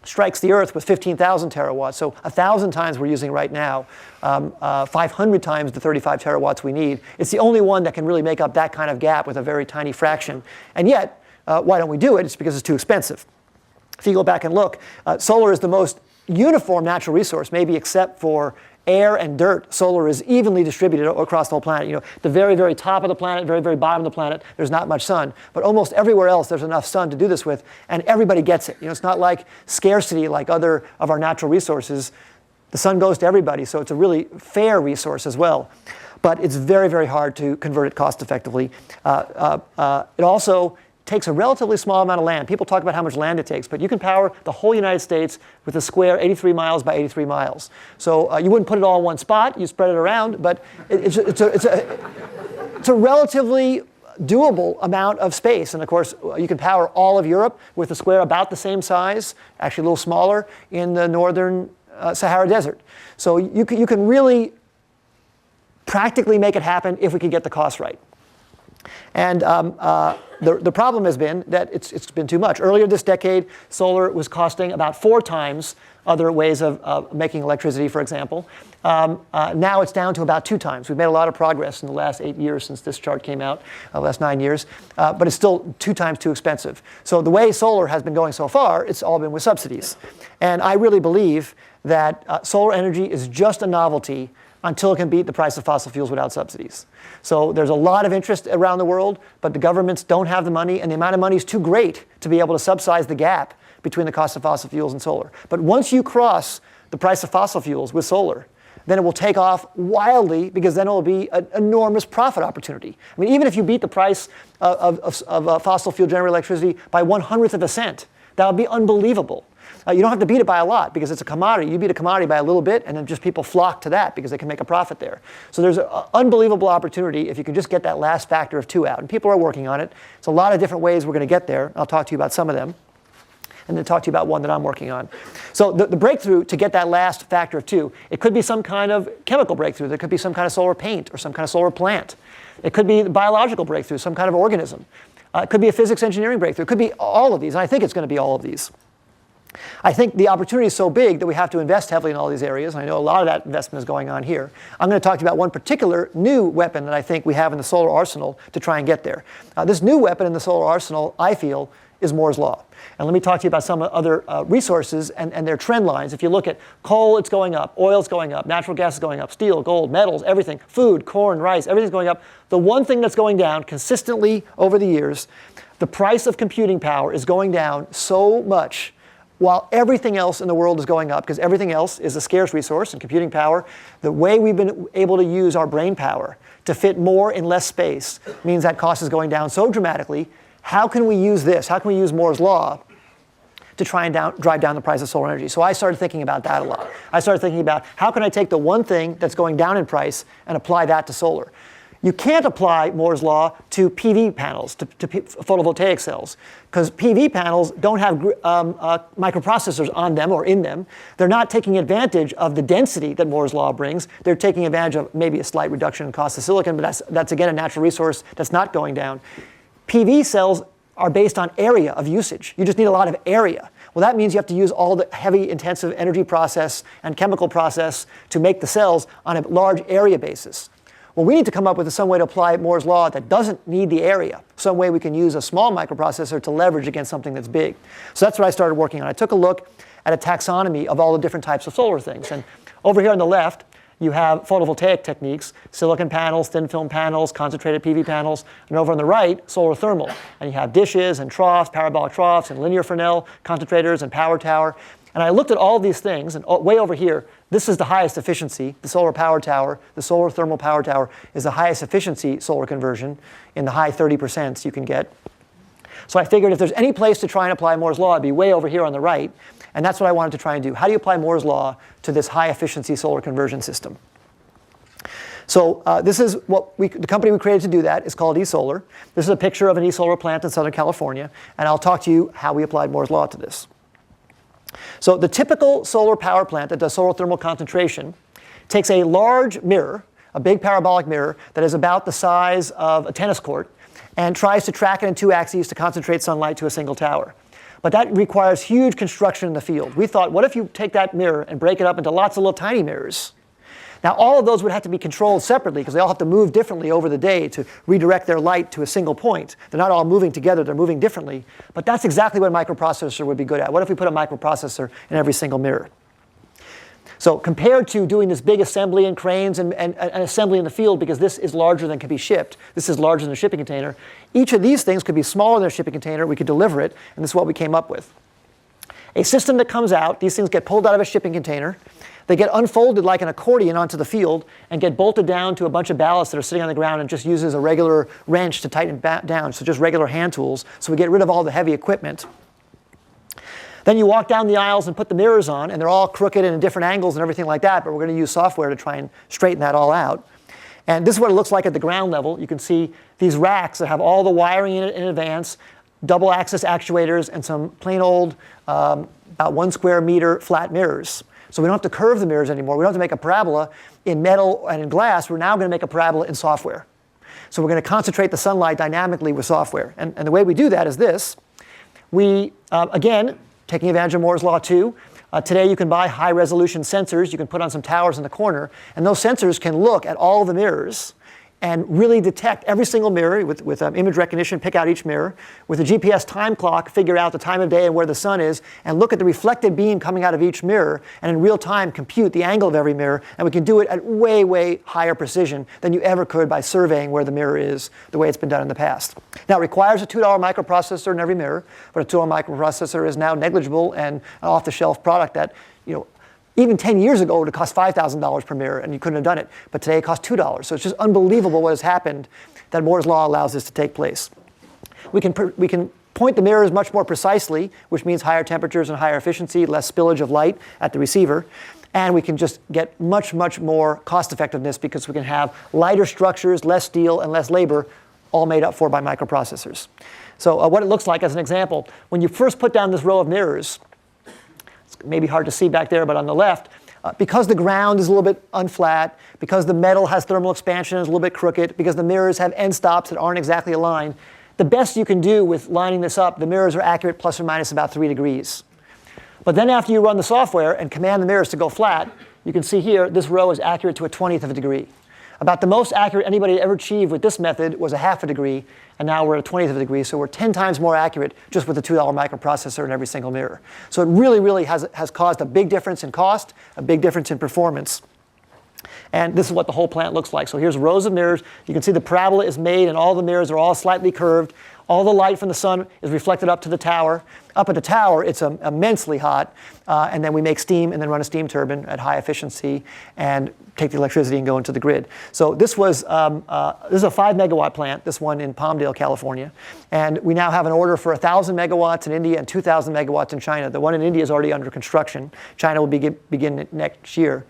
strikes the Earth with 15,000 terawatts. So 1,000 times we're using right now, 500 times the 35 terawatts we need. It's the only one that can really make up that kind of gap with a very tiny fraction. And yet, why don't we do it? It's because it's too expensive. If you go back and look, solar is the most uniform natural resource, maybe except for air and dirt, solar is evenly distributed across the whole planet. You know, the very, very top of the planet, very, very bottom of the planet, there's not much sun. But almost everywhere else, there's enough sun to do this with, and everybody gets it. You know, it's not like scarcity like other of our natural resources. The sun goes to everybody, so it's a really fair resource as well. But it's very, very hard to convert it cost effectively. It also takes a relatively small amount of land. People talk about how much land it takes, but you can power the whole United States with a square 83 miles by 83 miles. So you wouldn't put it all in one spot, you spread it around, but it's a relatively doable amount of space. And of course, you can power all of Europe with a square about the same size, actually a little smaller, in the northern Sahara Desert. So you can really practically make it happen if we could get the cost right. And the problem has been that it's been too much. Earlier this decade, solar was costing about 4 times other ways of making electricity, for example. Now it's down to about 2 times. We've made a lot of progress in the last 8 years since this chart came out, last 9 years, but it's still 2 times too expensive. So the way solar has been going so far, it's all been with subsidies. And I really believe that solar energy is just a novelty until it can beat the price of fossil fuels without subsidies. So there's a lot of interest around the world, but the governments don't have the money, and the amount of money is too great to be able to subsidize the gap between the cost of fossil fuels and solar. But once you cross the price of fossil fuels with solar, then it will take off wildly, because then it will be an enormous profit opportunity. I mean, even if you beat the price of fossil fuel generated electricity by 1/100th of a cent, that would be unbelievable. You don't have to beat it by a lot because it's a commodity. You beat a commodity by a little bit, and then just people flock to that because they can make a profit there. So there's an unbelievable opportunity if you can just get that last factor of 2 out. And people are working on it. It's a lot of different ways we're going to get there. I'll talk to you about some of them, and then talk to you about one that I'm working on. So the breakthrough to get that last factor of 2, it could be some kind of chemical breakthrough. There could be some kind of solar paint or some kind of solar plant. It could be biological breakthrough, some kind of organism. It could be a physics engineering breakthrough. It could be all of these, and I think it's going to be all of these. I think the opportunity is so big that we have to invest heavily in all these areas. I know a lot of that investment is going on here. I'm going to talk to you about one particular new weapon that I think we have in the solar arsenal to try and get there. This new weapon in the solar arsenal, I feel, is Moore's Law. And let me talk to you about some other resources and their trend lines. If you look at coal, it's going up. Oil's going up. Natural gas is going up. Steel, gold, metals, everything. Food, corn, rice, everything's going up. The one thing that's going down consistently over the years, the price of computing power is going down so much while everything else in the world is going up, because everything else is a scarce resource, and computing power, the way we've been able to use our brain power to fit more in less space means that cost is going down so dramatically. How can we use this? How can we use Moore's Law to try and drive down the price of solar energy? So I started thinking about that a lot. I started thinking about how can I take the one thing that's going down in price and apply that to solar. You can't apply Moore's Law to PV panels, to photovoltaic cells, because PV panels don't have microprocessors on them or in them. They're not taking advantage of the density that Moore's Law brings. They're taking advantage of maybe a slight reduction in cost of silicon, but that's again a natural resource that's not going down. PV cells are based on area of usage. You just need a lot of area. Well, that means you have to use all the heavy, intensive energy process and chemical process to make the cells on a large area basis. Well, we need to come up with some way to apply Moore's Law that doesn't need the area, some way we can use a small microprocessor to leverage against something that's big. So that's what I started working on. I took a look at a taxonomy of all the different types of solar things. And over here on the left, you have photovoltaic techniques, silicon panels, thin film panels, concentrated PV panels, and over on the right, solar thermal. And you have dishes and troughs, parabolic troughs, and linear Fresnel concentrators and power tower. And I looked at all these things, and way over here, this is the highest efficiency. The solar power tower, the solar thermal power tower, is the highest efficiency solar conversion in the high 30% you can get. So I figured if there's any place to try and apply Moore's Law, it'd be way over here on the right. And that's what I wanted to try and do. How do you apply Moore's Law to this high efficiency solar conversion system? So this is what the company we created to do that is called eSolar. This is a picture of an eSolar plant in Southern California. And I'll talk to you how we applied Moore's Law to this. So the typical solar power plant that does solar thermal concentration takes a large mirror, a big parabolic mirror that is about the size of a tennis court, and tries to track it in 2 axes to concentrate sunlight to a single tower. But that requires huge construction in the field. We thought, what if you take that mirror and break it up into lots of little tiny mirrors? Now, all of those would have to be controlled separately because they all have to move differently over the day to redirect their light to a single point. They're not all moving together, they're moving differently. But that's exactly what a microprocessor would be good at. What if we put a microprocessor in every single mirror? So compared to doing this big assembly in cranes and assembly in the field, because this is larger than can be shipped, this is larger than a shipping container, each of these things could be smaller than a shipping container, we could deliver it, and this is what we came up with. A system that comes out, these things get pulled out of a shipping container, they get unfolded like an accordion onto the field and get bolted down to a bunch of ballasts that are sitting on the ground and just uses a regular wrench to tighten it down, so just regular hand tools, so we get rid of all the heavy equipment. Then you walk down the aisles and put the mirrors on, and they're all crooked and in different angles and everything like that, but we're going to use software to try and straighten that all out. And this is what it looks like at the ground level. You can see these racks that have all the wiring in it in advance, double axis actuators, and some plain old about 1 square meter flat mirrors. So we don't have to curve the mirrors anymore. We don't have to make a parabola in metal and in glass. We're now going to make a parabola in software. So we're going to concentrate the sunlight dynamically with software. And the way we do that is this. We, again, taking advantage of Moore's Law 2. Today you can buy high-resolution sensors you can put on some towers in the corner, and those sensors can look at all the mirrors and really detect every single mirror with image recognition, pick out each mirror. With a GPS time clock, figure out the time of day and where the sun is, and look at the reflected beam coming out of each mirror, and in real time compute the angle of every mirror, and we can do it at way, way higher precision than you ever could by surveying where the mirror is the way it's been done in the past. Now, it requires a $2 microprocessor in every mirror, but a $2 microprocessor is now negligible and an off-the-shelf product that, even 10 years ago, it would have cost $5,000 per mirror, and you couldn't have done it. But today it costs $2. So it's just unbelievable what has happened that Moore's Law allows this to take place. We can point the mirrors much more precisely, which means higher temperatures and higher efficiency, less spillage of light at the receiver. And we can just get much, much more cost effectiveness because we can have lighter structures, less steel, and less labor, all made up for by microprocessors. So what it looks like as an example, when you first put down this row of mirrors, maybe hard to see back there, but on the left, because the ground is a little bit unflat, because the metal has thermal expansion and is a little bit crooked, because the mirrors have end stops that aren't exactly aligned, the best you can do with lining this up, the mirrors are accurate plus or minus about 3 degrees. But then after you run the software and command the mirrors to go flat, you can see here this row is accurate to a 1/20th of a degree. About the most accurate anybody ever achieved with this method was a 1/2 degree, and now we're at a 1/20th of a degree, so we're 10 times more accurate just with a $2 microprocessor in every single mirror. So it really, really has caused a big difference in cost, a big difference in performance. And this is what the whole plant looks like. So here's rows of mirrors. You can see the parabola is made, and all the mirrors are all slightly curved. All the light from the sun is reflected up to the tower. Up at the tower, it's immensely hot, and then we make steam and then run a steam turbine at high efficiency and take the electricity and go into the grid. So this is a 5 megawatt plant, this one in Palmdale, California. And we now have an order for 1,000 megawatts in India and 2,000 megawatts in China. The one in India is already under construction. China will begin next year.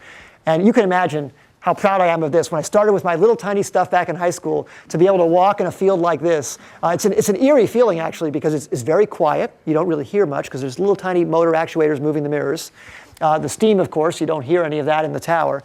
And you can imagine how proud I am of this. When I started with my little tiny stuff back in high school, to be able to walk in a field like this, it's an eerie feeling actually, because it's very quiet. You don't really hear much because there's little tiny motor actuators moving the mirrors. The steam, of course, you don't hear any of that in the tower.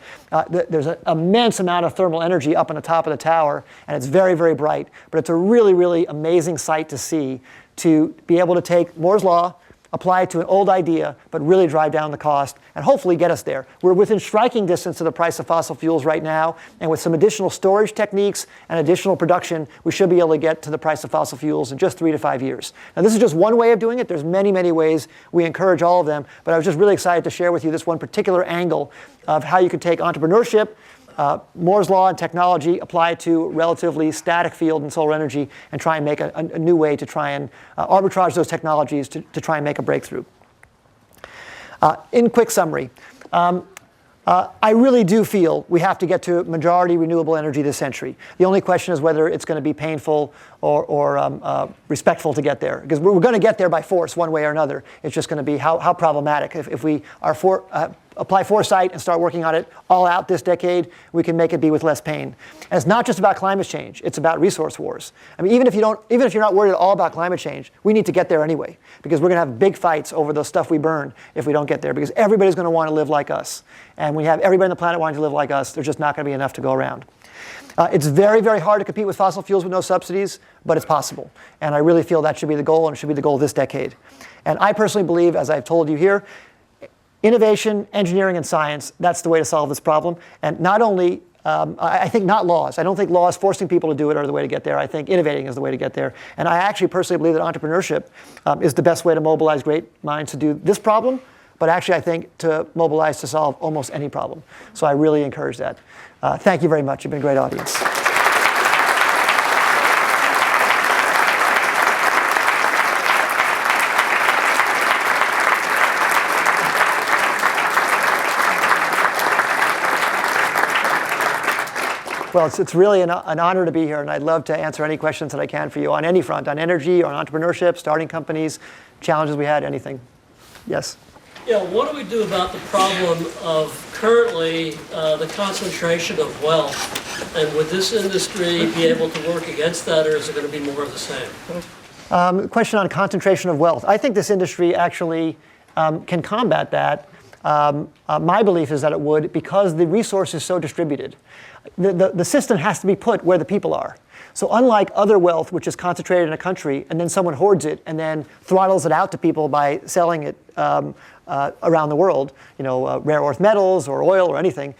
There's an immense amount of thermal energy up on the top of the tower, and it's very, very bright. But it's a really, really amazing sight to see, to be able to take Moore's Law, apply it to an old idea, but really drive down the cost and hopefully get us there. We're within striking distance of the price of fossil fuels right now, and with some additional storage techniques and additional production, we should be able to get to the price of fossil fuels in just 3 to 5 years. Now, this is just one way of doing it. There's many, many ways. We encourage all of them, but I was just really excited to share with you this one particular angle of how you can take entrepreneurship, Moore's Law and technology, apply it to relatively static field in solar energy, and try and make a new way to try and arbitrage those technologies to try and make a breakthrough. In quick summary, I really do feel we have to get to majority renewable energy this century. The only question is whether it's going to be painful or respectful to get there. Because we're going to get there by force one way or another. It's just going to be how problematic. If we apply foresight and start working on it all out this decade, we can make it be with less pain. And it's not just about climate change. It's about resource wars. I mean, even if you're not worried at all about climate change, we need to get there anyway. Because we're going to have big fights over the stuff we burn if we don't get there. Because everybody's going to want to live like us. And when you have everybody on the planet wanting to live like us, there's just not going to be enough to go around. It's very, very hard to compete with fossil fuels with no subsidies, but it's possible. And I really feel that should be the goal, and it should be the goal this decade. And I personally believe, as I've told you here, innovation, engineering, and science, that's the way to solve this problem. And not only, I think not laws. I don't think laws forcing people to do it are the way to get there. I think innovating is the way to get there. And I actually personally believe that entrepreneurship is the best way to mobilize great minds to do this problem, but actually I think to mobilize to solve almost any problem. So I really encourage that. Thank you very much. You've been a great audience. Well, it's really an honor to be here, and I'd love to answer any questions that I can for you on any front, on energy, or on entrepreneurship, starting companies, challenges we had, anything. Yes? Yeah, what do we do about the problem of currently the concentration of wealth? And would this industry be able to work against that, or is it going to be more of the same? Question on concentration of wealth. I think this industry actually can combat that. My belief is that it would, because the resource is so distributed. The system has to be put where the people are. So unlike other wealth, which is concentrated in a country, and then someone hoards it and then throttles it out to people by selling it around the world, rare earth metals or oil or anything,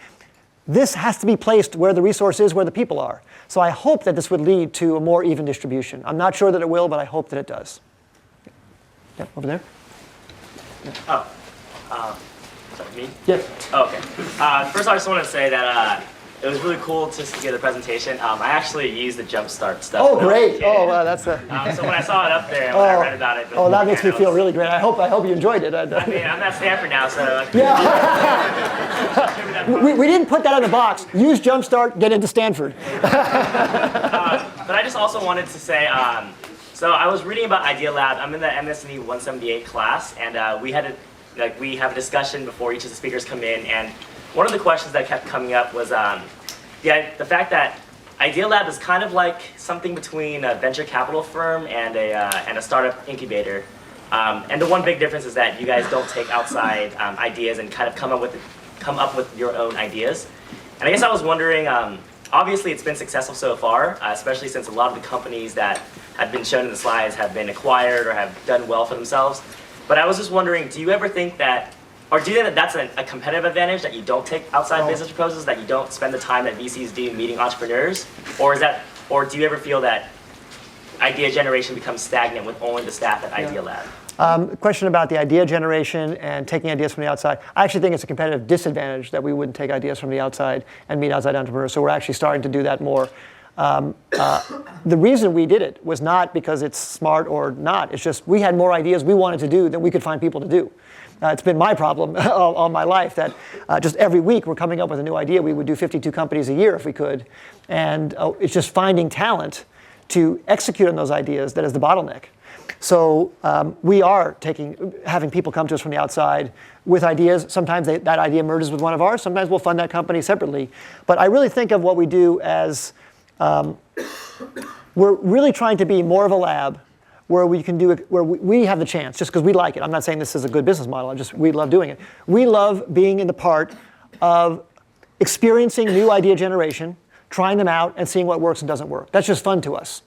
this has to be placed where the resource is, where the people are. So I hope that this would lead to a more even distribution. I'm not sure that it will, but I hope that it does. Yeah, over there. Yeah. Sorry, me? Yes. Oh, okay. First, I just want to say that it was really cool just to get the presentation. I actually used the Jumpstart stuff. Oh, great. Oh, wow, that's a... So when I saw it up there and when I read about it... Oh, that makes me feel really great. I hope you enjoyed it. I mean, I'm at Stanford now, so... Yeah. we didn't put that in the box. Use Jumpstart, get into Stanford. But I just also wanted to say, so I was reading about Idealab. I'm in the MSNE 178 class, and we have a discussion before each of the speakers come in, and one of the questions that kept coming up was the fact that Idealab is kind of like something between a venture capital firm and a startup incubator. And the one big difference is that you guys don't take outside ideas and kind of come up with your own ideas. And I guess I was wondering, obviously it's been successful so far, especially since a lot of the companies that have been shown in the slides have been acquired or have done well for themselves. But I was just wondering, do you ever think that, or do you think that that's a competitive advantage, that you don't take outside business proposals, that you don't spend the time that VCs do meeting entrepreneurs? Or do you ever feel that idea generation becomes stagnant with only the staff at Idealab? Question about the idea generation and taking ideas from the outside. I actually think it's a competitive disadvantage that we wouldn't take ideas from the outside and meet outside entrepreneurs. So we're actually starting to do that more. The reason we did it was not because it's smart or not. It's just we had more ideas we wanted to do than we could find people to do. It's been my problem all my life that just every week we're coming up with a new idea. We would do 52 companies a year if we could. And it's just finding talent to execute on those ideas that is the bottleneck. So we are having people come to us from the outside with ideas. Sometimes that idea merges with one of ours. Sometimes we'll fund that company separately. But I really think of what we do as we're really trying to be more of a lab where we can do it, where we have the chance, just because we like it. I'm not saying this is a good business model. We love doing it. We love being in the part of experiencing new idea generation, trying them out, and seeing what works and doesn't work. That's just fun to us.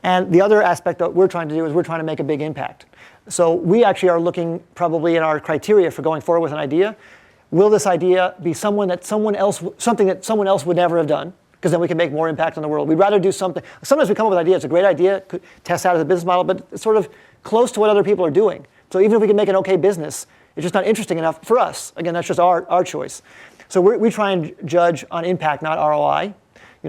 And the other aspect that we're trying to do is we're trying to make a big impact. So we actually are looking probably in our criteria for going forward with an idea. Will this idea be something that someone else would never have done? Because then we can make more impact on the world. We'd rather do something. Sometimes we come up with ideas. It's a great idea, could test out as a business model, but it's sort of close to what other people are doing. So even if we can make an okay business, it's just not interesting enough for us. Again, that's just our choice. So we try and judge on impact, not ROI,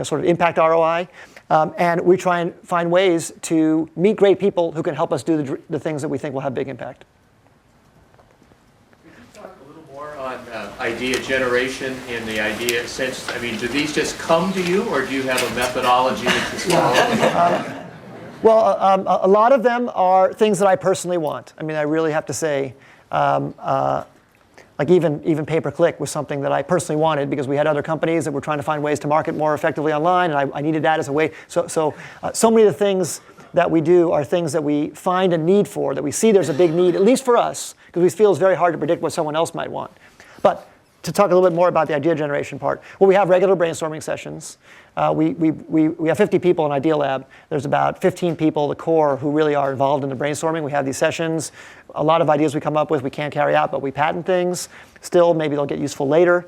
sort of impact ROI. And we try and find ways to meet great people who can help us do the things that we think will have big impact. On idea generation in the idea sense, I mean, do these just come to you, or do you have a methodology that you follow? A lot of them are things that I personally want. I mean, I really have to say, like even pay-per-click was something that I personally wanted because we had other companies that were trying to find ways to market more effectively online, and I needed that as a way. So many of the things that we do are things that we find a need for, that we see there's a big need, at least for us, because we feel it's very hard to predict what someone else might want. But to talk a little bit more about the idea generation part, well, we have regular brainstorming sessions. We have 50 people in Idealab. There's about 15 people, the core, who really are involved in the brainstorming. We have these sessions. A lot of ideas we come up with we can't carry out, but we patent things. Still, maybe they'll get useful later.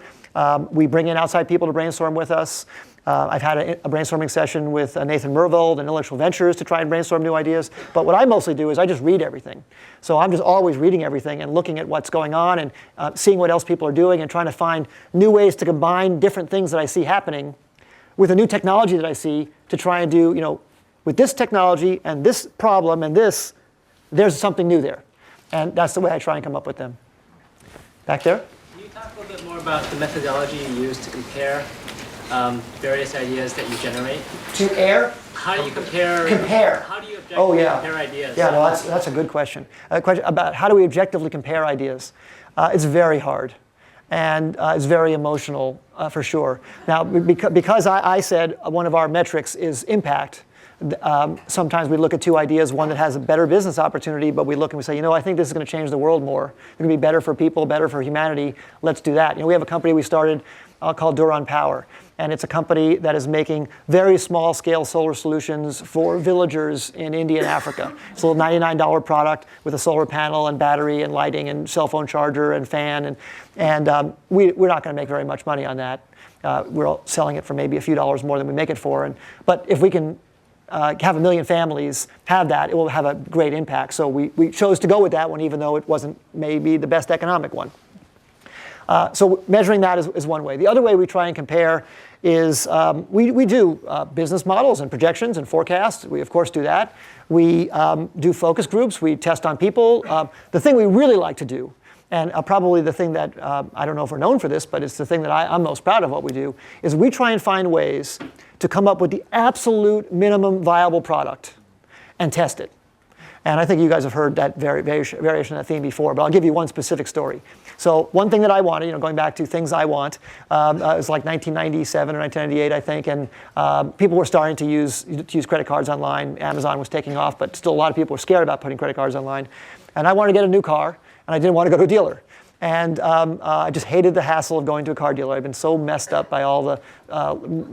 We bring in outside people to brainstorm with us. I've had a brainstorming session with Nathan Mervold and Intellectual Ventures to try and brainstorm new ideas. But what I mostly do is I just read everything. So I'm just always reading everything and looking at what's going on and seeing what else people are doing and trying to find new ways to combine different things that I see happening with a new technology that I see to try and do, with this technology and this problem and this, there's something new there. And that's the way I try and come up with them. Back there? Can you talk a little bit more about the methodology you use to compare various ideas that you generate? To air? How do you compare? Compare. How do you objectively compare ideas? Yeah, no, that's a good question. A question about how do we objectively compare ideas. It's very hard. And it's very emotional, for sure. Now, because I said one of our metrics is impact, sometimes we look at two ideas, one that has a better business opportunity, but we look and we say, I think this is going to change the world more. It's going to be better for people, better for humanity. Let's do that. We have a company we started called Duron Power. And it's a company that is making very small-scale solar solutions for villagers in India and Africa. It's a little $99 product with a solar panel and battery and lighting and cell phone charger and fan. And we're not going to make very much money on that. We're selling it for maybe a few dollars more than we make it for. But if we can have 1 million families have that, it will have a great impact. So we chose to go with that one, even though it wasn't maybe the best economic one. So measuring that is one way. The other way we try and compare is we do business models and projections and forecasts. We, of course, do that. We do focus groups. We test on people. The thing we really like to do, and probably the thing that, I don't know if we're known for this, but it's the thing that I'm most proud of what we do, is we try and find ways to come up with the absolute minimum viable product and test it. And I think you guys have heard that variation of that theme before, but I'll give you one specific story. So one thing that I wanted, going back to things I want, it was like 1997 or 1998, I think, and people were starting to use credit cards online. Amazon was taking off, but still a lot of people were scared about putting credit cards online. And I wanted to get a new car, and I didn't want to go to a dealer. And I just hated the hassle of going to a car dealer. I've been so messed up by all the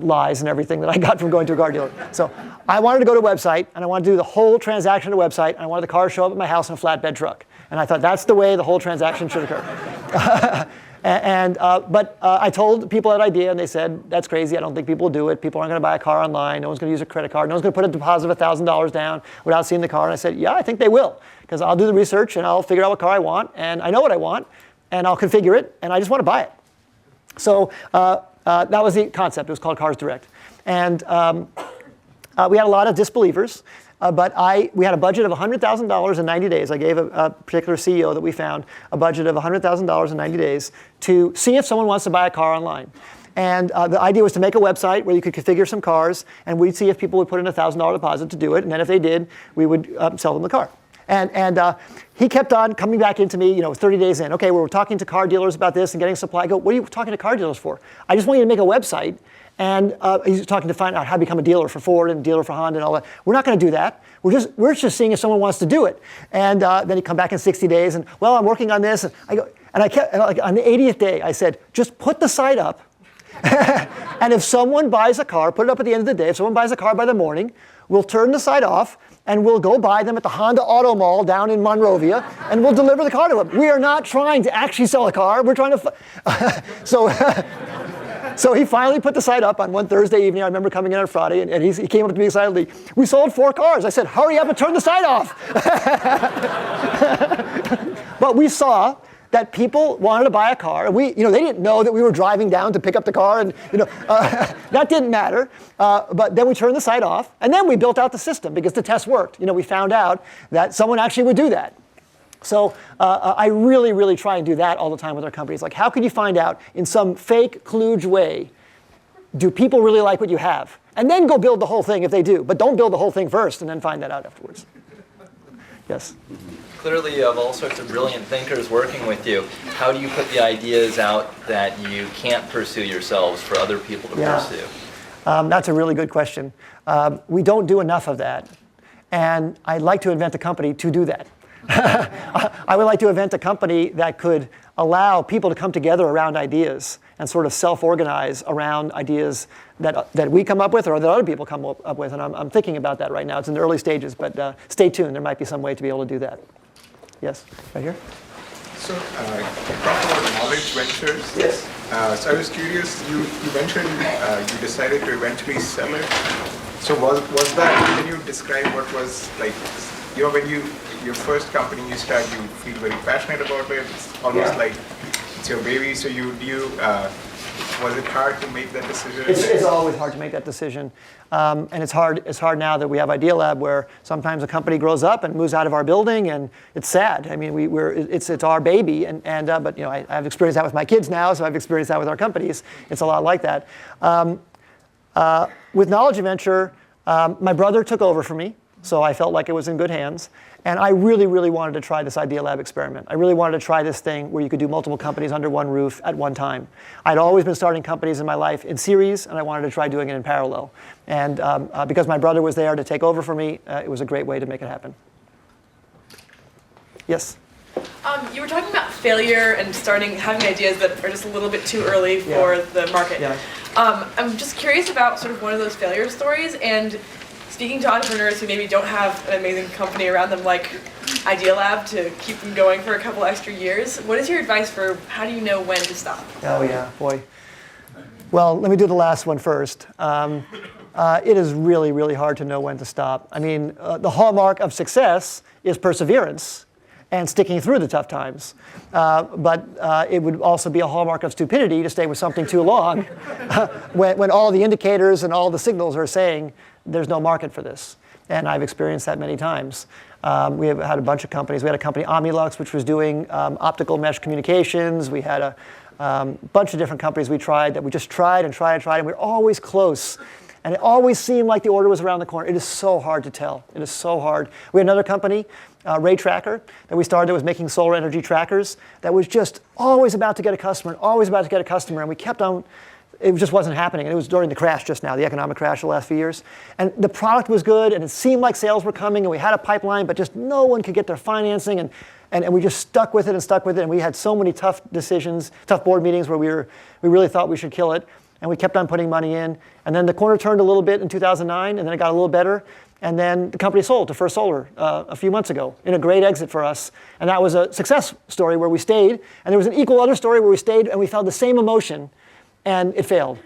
lies and everything that I got from going to a car dealer. So I wanted to go to a website, and I wanted to do the whole transaction on a website, and I wanted the car to show up at my house in a flatbed truck. And I thought that's the way the whole transaction should occur. But I told people that idea, and they said, that's crazy. I don't think people will do it. People aren't going to buy a car online. No one's going to use a credit card. No one's going to put a deposit of $1,000 down without seeing the car. And I said, yeah, I think they will, because I'll do the research, and I'll figure out what car I want, and I know what I want, and I'll configure it, and I just want to buy it. So that was the concept. It was called Cars Direct. And we had a lot of disbelievers. But we had a budget of $100,000 in 90 days. I gave a particular CEO that we found a budget of $100,000 in 90 days to see if someone wants to buy a car online. And the idea was to make a website where you could configure some cars, and we'd see if people would put in a $1,000 deposit to do it. And then if they did, we would sell them the car. And he kept on coming back into me, 30 days in. Okay, we're talking to car dealers about this and getting supply. I go, what are you talking to car dealers for? I just want you to make a website. And he's talking to find out how to become a dealer for Ford and a dealer for Honda and all that. We're not going to do that. We're just seeing if someone wants to do it. And then he'd come back in 60 days and, well, I'm working on this. And I kept, on the 80th day, I said, just put the site up. And if someone buys a car, put it up at the end of the day. If someone buys a car by the morning, we'll turn the site off and we'll go buy them at the Honda Auto Mall down in Monrovia, and we'll deliver the car to them. We are not trying to actually sell a car. We're trying to. So he finally put the site up on one Thursday evening. I remember coming in on Friday, and he came up to me excitedly. We sold 4 cars. I said, hurry up and turn the site off. But we saw that people wanted to buy a car. And they didn't know that we were driving down to pick up the car, and that didn't matter. But then we turned the site off, and then we built out the system because the test worked. We found out that someone actually would do that. So I really, really try and do that all the time with our companies. Like, how can you find out in some fake kludge way, do people really like what you have? And then go build the whole thing if they do. But don't build the whole thing first and then find that out afterwards. Yes? Clearly you have all sorts of brilliant thinkers working with you. How do you put the ideas out that you can't pursue yourselves for other people to pursue? That's a really good question. We don't do enough of that. And I'd like to invent a company to do that. I would like to invent a company that could allow people to come together around ideas and sort of self-organize around ideas that we come up with or that other people come up with. And I'm thinking about that right now. It's in the early stages, but stay tuned. There might be some way to be able to do that. Yes, right here? So, talk about knowledge ventures. Yes. So I was curious, you mentioned you decided to eventually sell it. So was that, can you describe what was like, when your first company you start, you feel very passionate about it. It's almost like it's your baby. So was it hard to make that decision? It's always hard to make that decision. And it's hard now that we have Idealab, where sometimes a company grows up and moves out of our building, and it's sad. I mean, it's our baby, but I've experienced that with my kids now, so I've experienced that with our companies. It's a lot like that. With Knowledge Adventure, my brother took over for me, so I felt like it was in good hands. And I really, really wanted to try this Idealab experiment. I really wanted to try this thing where you could do multiple companies under one roof at one time. I'd always been starting companies in my life in series, and I wanted to try doing it in parallel. And because my brother was there to take over for me, it was a great way to make it happen. Yes? You were talking about failure and having ideas that are just a little bit too early for the market. Yeah. I'm just curious about sort of one of those failure stories, and speaking to entrepreneurs who maybe don't have an amazing company around them like Idealab to keep them going for a couple extra years, what is your advice for how do you know when to stop? Oh yeah, boy. Well, let me do the last one first. It is really, really hard to know when to stop. I mean, the hallmark of success is perseverance and sticking through the tough times. But it would also be a hallmark of stupidity to stay with something too long when all the indicators and all the signals are saying there's no market for this. And I've experienced that many times. We have had a bunch of companies. We had a company, Omnilux, which was doing optical mesh communications. We had a bunch of different companies we tried that we just tried and tried and tried, and we were always close. And it always seemed like the order was around the corner. It is so hard to tell. It is so hard. We had another company, Ray Tracker, that we started that was making solar energy trackers that was just always about to get a customer, and we kept on. It just wasn't happening. And it was during the crash just now, the economic crash of the last few years. And the product was good, and it seemed like sales were coming, and we had a pipeline, but just no one could get their financing, and we just stuck with it, and we had so many tough decisions, tough board meetings where we really thought we should kill it, and we kept on putting money in. And then the corner turned a little bit in 2009, and then it got a little better, and then the company sold to First Solar a few months ago in a great exit for us. And that was a success story where we stayed, and there was an equal other story where we stayed and we felt the same emotion, and it failed.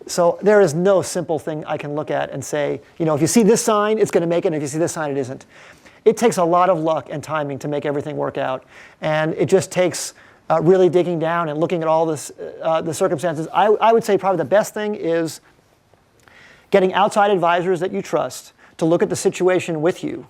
So there is no simple thing I can look at and say, if you see this sign, it's going to make it, and if you see this sign, it isn't. It takes a lot of luck and timing to make everything work out, and it just takes really digging down and looking at all the circumstances. I would say probably the best thing is getting outside advisors that you trust to look at the situation with you,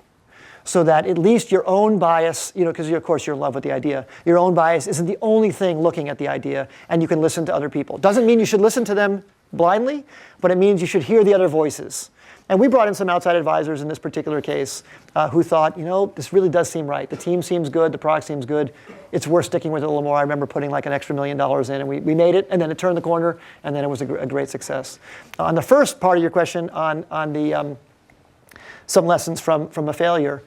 so that at least your own bias, because of course you're in love with the idea, your own bias isn't the only thing looking at the idea, and you can listen to other people. Doesn't mean you should listen to them blindly, but it means you should hear the other voices. And we brought in some outside advisors in this particular case who thought, this really does seem right. The team seems good, the product seems good. It's worth sticking with it a little more. I remember putting like an extra $1 million in, and we made it, and then it turned the corner, and then it was a great success. On the first part of your question on the some lessons from a failure,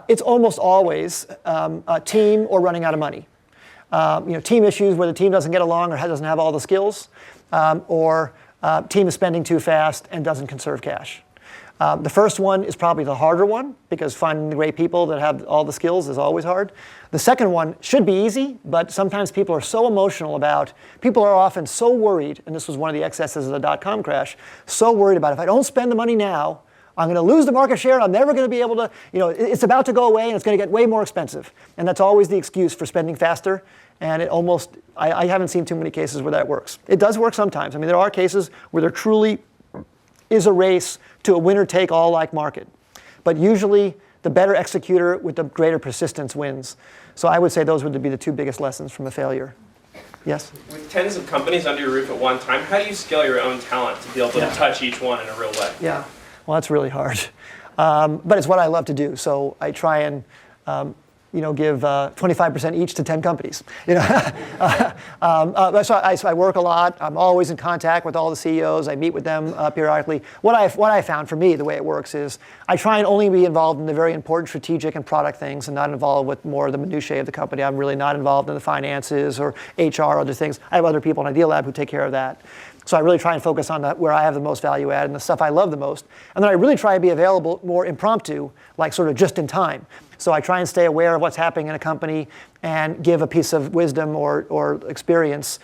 it's almost always a team or running out of money. Team issues where the team doesn't get along or doesn't have all the skills, or team is spending too fast and doesn't conserve cash. The first one is probably the harder one, because finding the great people that have all the skills is always hard. The second one should be easy, but sometimes people are so emotional people are often so worried, and this was one of the excesses of the dot-com crash, so worried about if I don't spend the money now, I'm going to lose the market share, I'm never going to be able to, it's about to go away, and it's going to get way more expensive. And that's always the excuse for spending faster. And I haven't seen too many cases where that works. It does work sometimes. I mean, there are cases where there truly is a race to a winner-take-all-like market. But usually, the better executor with the greater persistence wins. So I would say those would be the two biggest lessons from a failure. Yes? With tens of companies under your roof at one time, how do you scale your own talent to be able to touch each one in a real way? Yeah. Well, that's really hard. But it's what I love to do. So I try and give 25% each to 10 companies. So I work a lot. I'm always in contact with all the CEOs. I meet with them periodically. What I found for me, the way it works is I try and only be involved in the very important strategic and product things and not involved with more of the minutiae of the company. I'm really not involved in the finances or HR or other things. I have other people in Idealab who take care of that. So I really try and focus on where I have the most value add and the stuff I love the most. And then I really try to be available more impromptu, like sort of just in time. So I try and stay aware of what's happening in a company and give a piece of wisdom or experience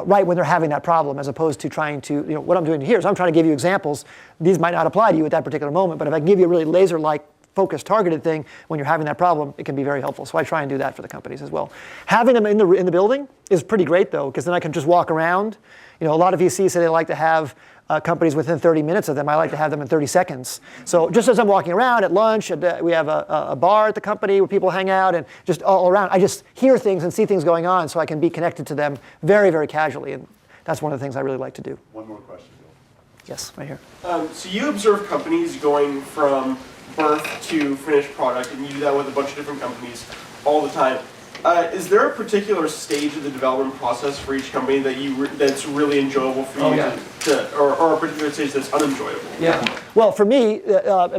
right when they're having that problem, as opposed to trying to, what I'm doing here is I'm trying to give you examples. These might not apply to you at that particular moment, but if I can give you a really laser-like, focused, targeted thing when you're having that problem, it can be very helpful. So I try and do that for the companies as well. Having them in the building is pretty great, though, because then I can just walk around. A lot of VCs say they like to have companies within 30 minutes of them. I like to have them in 30 seconds. So just as I'm walking around at lunch, we have a bar at the company where people hang out, and just all around, I just hear things and see things going on, so I can be connected to them very, very casually. And that's one of the things I really like to do. One more question, Bill. Yes, right here. So you observe companies going from birth to finished product, and you do that with a bunch of different companies all the time. Is there a particular stage of the development process for each company that that's really enjoyable for you, or a particular stage that's unenjoyable? Yeah. Well, for me,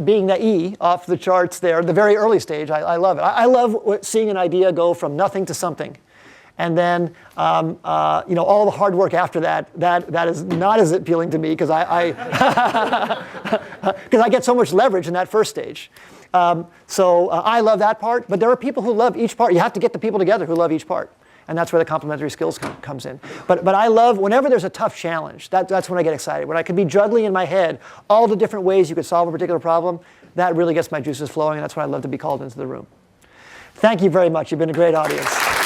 being the E off the charts there, the very early stage, I love it. I love seeing an idea go from nothing to something. And then, all the hard work after that is not as appealing to me, because I get so much leverage in that first stage. So I love that part, but there are people who love each part. You have to get the people together who love each part, and that's where the complementary skills comes in. But I love, whenever there's a tough challenge, that's when I get excited. When I can be juggling in my head all the different ways you could solve a particular problem, that really gets my juices flowing, and that's when I love to be called into the room. Thank you very much. You've been a great audience.